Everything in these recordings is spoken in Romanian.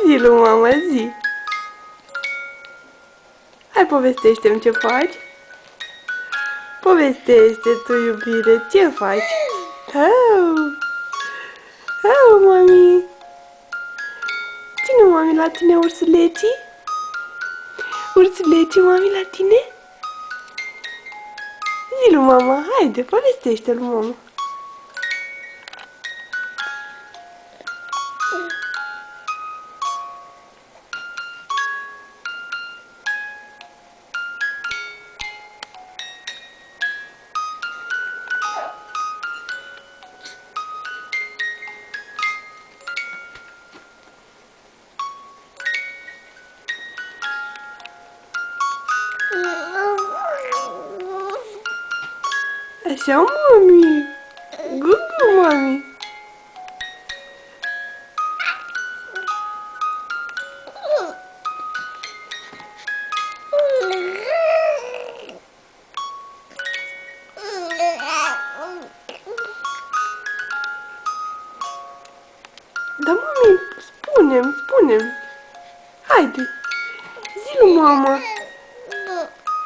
Zi lui mama, zi. Hai, povestește-mi ce faci. Povestește tu, iubire, ce faci? Oh, oh, mami. Ține mami la tine ursuleții? Ursuleții, mami, la tine? Zi lui mama, haide, povestește lui mama. Așa, mami. Gugu, mami. Da, mami, spune-mi. Haide, zi lui mama.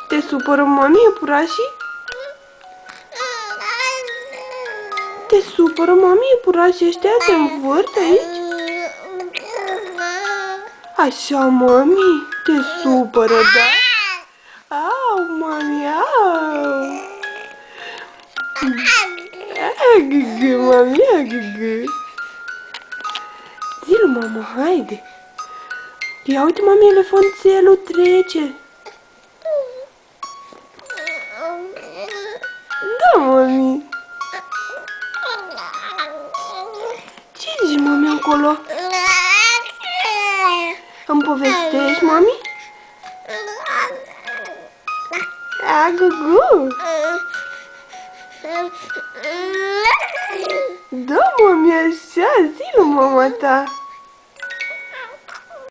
Te supără, mami, iepurașii? Te supără, mami, iepurașii ăștia te învârt aici? Așa, mami, te supără, da? Au, mami, au! Agăgă, mami, agăgă! Zi lui mama, haide! Ia uite, mami, elefanțelul trece! Da, mami! Ce zici, mami, acolo? Îmi povestești, mami? Agugu! Da, mami, așa, zi lui mama ta!